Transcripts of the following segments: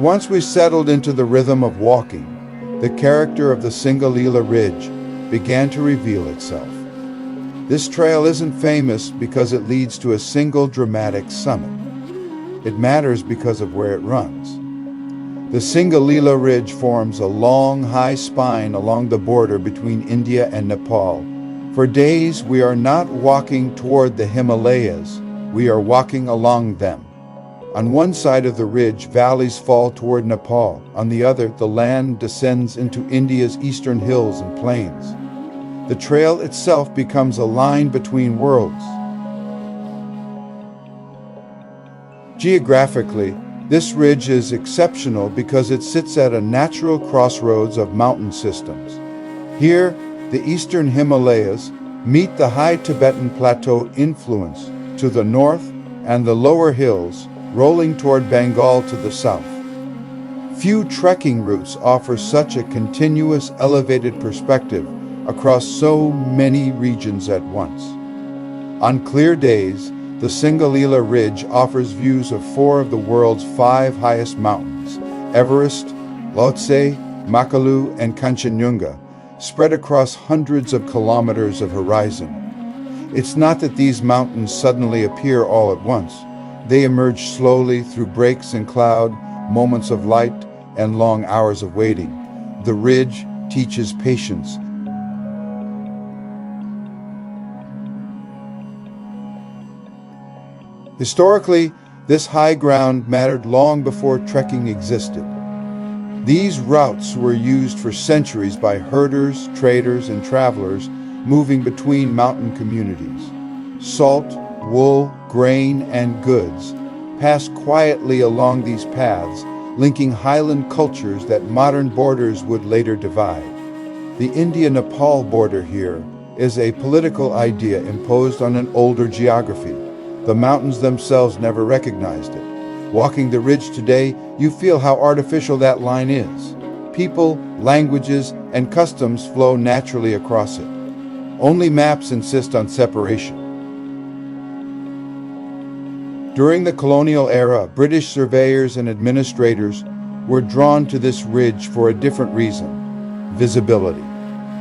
Once we settled into the rhythm of walking, the character of the Singalila Ridge began to reveal itself. This trail isn't famous because it leads to a single dramatic summit. It matters because of where it runs. The Singalila Ridge forms a long, high spine along the border between India and Nepal. For days, we are not walking toward the Himalayas, we are walking along them. On one side of the ridge, valleys fall toward Nepal. On the other, the land descends into India's eastern hills and plains. The trail itself becomes a line between worlds. Geographically, this ridge is exceptional because it sits at a natural crossroads of mountain systems. Here, the eastern Himalayas meet the high Tibetan Plateau influence to the north and the lower hills rolling toward Bengal to the south. Few trekking routes offer such a continuous elevated perspective across so many regions at once. On clear days, the Singalila Ridge offers views of 4 of the world's 5 highest mountains, Everest, Lhotse, Makalu, and Kanchenjunga, spread across hundreds of kilometers of horizon. It's not that these mountains suddenly appear all at once. They emerge slowly through breaks in cloud, moments of light, and long hours of waiting. The ridge teaches patience. Historically, this high ground mattered long before trekking existed. These routes were used for centuries by herders, traders, and travelers moving between mountain communities. Salt, wool, grain, and goods passed quietly along these paths, linking highland cultures that modern borders would later divide. The India-Nepal border here is a political idea imposed on an older geography. The mountains themselves never recognized it. Walking the ridge today, you feel how artificial that line is. People, languages, and customs flow naturally across it. Only maps insist on separation. During the colonial era, British surveyors and administrators were drawn to this ridge for a different reason: visibility.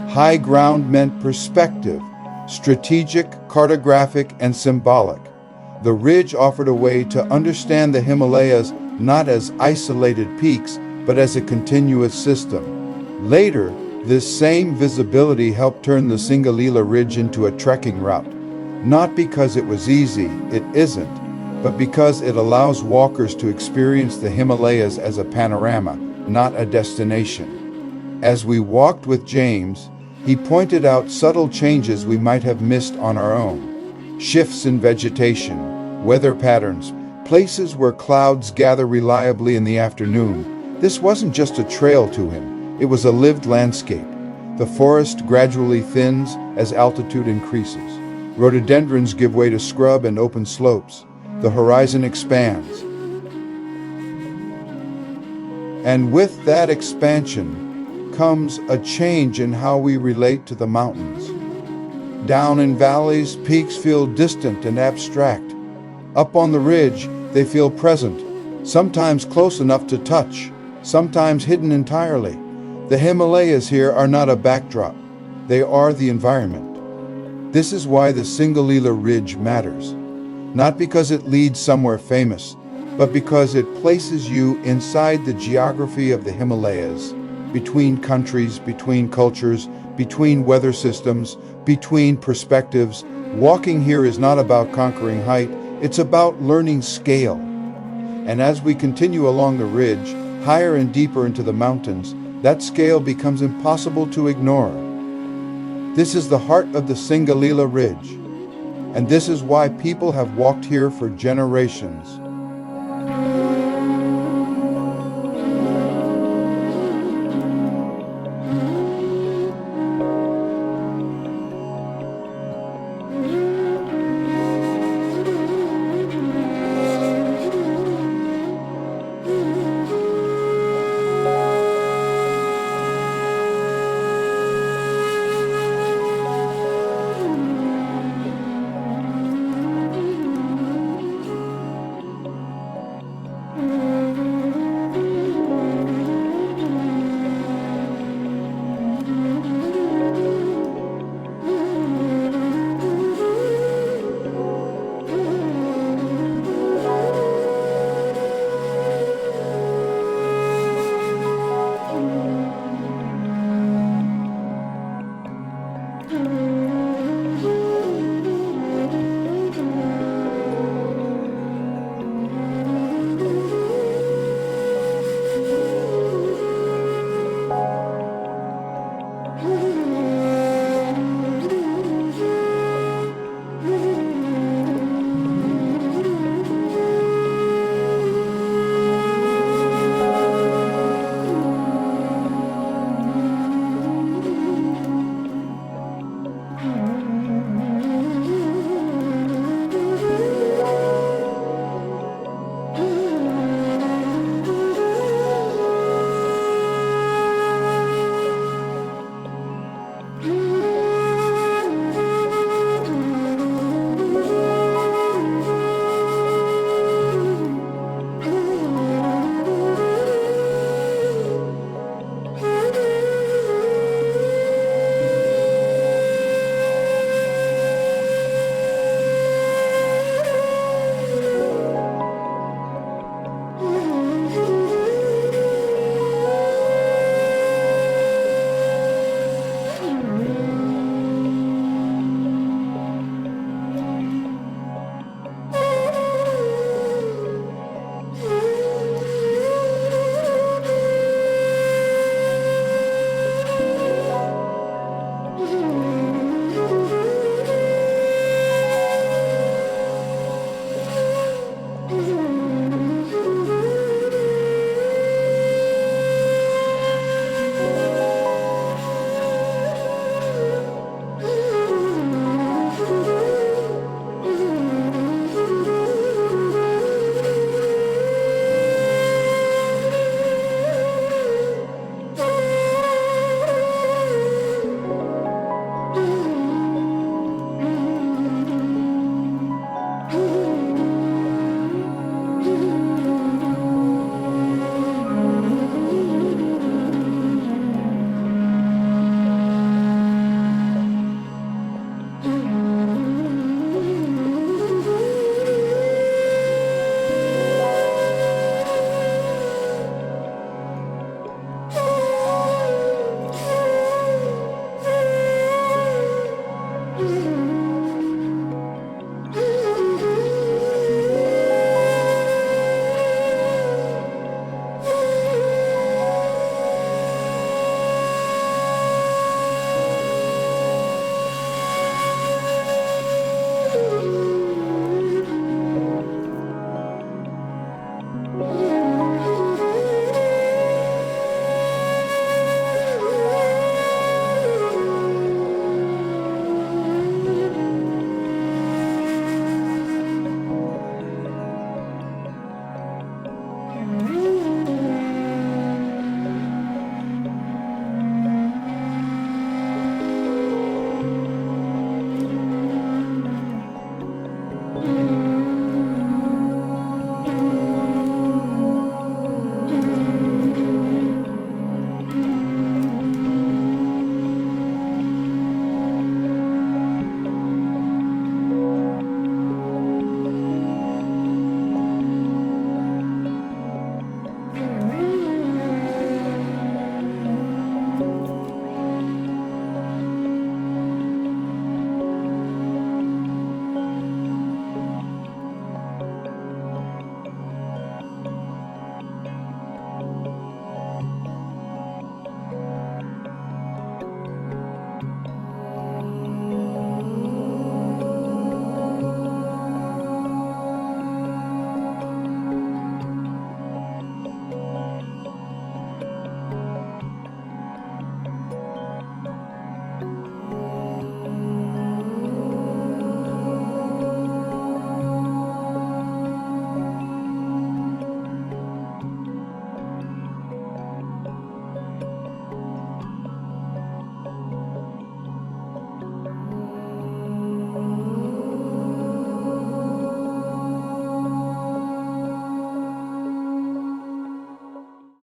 High ground meant perspective, strategic, cartographic, and symbolic. The ridge offered a way to understand the Himalayas not as isolated peaks, but as a continuous system. Later, this same visibility helped turn the Singalila Ridge into a trekking route. Not because it was easy, it isn't, but because it allows walkers to experience the Himalayas as a panorama, not a destination. As we walked with James, he pointed out subtle changes we might have missed on our own. Shifts in vegetation, weather patterns, places where clouds gather reliably in the afternoon. This wasn't just a trail to him, it was a lived landscape. The forest gradually thins as altitude increases. Rhododendrons give way to scrub and open slopes. The horizon expands. And with that expansion comes a change in how we relate to the mountains. Down in valleys, peaks feel distant and abstract. Up on the ridge, they feel present, sometimes close enough to touch, sometimes hidden entirely. The Himalayas here are not a backdrop, they are the environment. This is why the Singalila Ridge matters. Not because it leads somewhere famous, but because it places you inside the geography of the Himalayas, between countries, between cultures, between weather systems, between perspectives. Walking here is not about conquering height, it's about learning scale. And as we continue along the ridge, higher and deeper into the mountains, that scale becomes impossible to ignore. This is the heart of the Singalila Ridge, and this is why people have walked here for generations.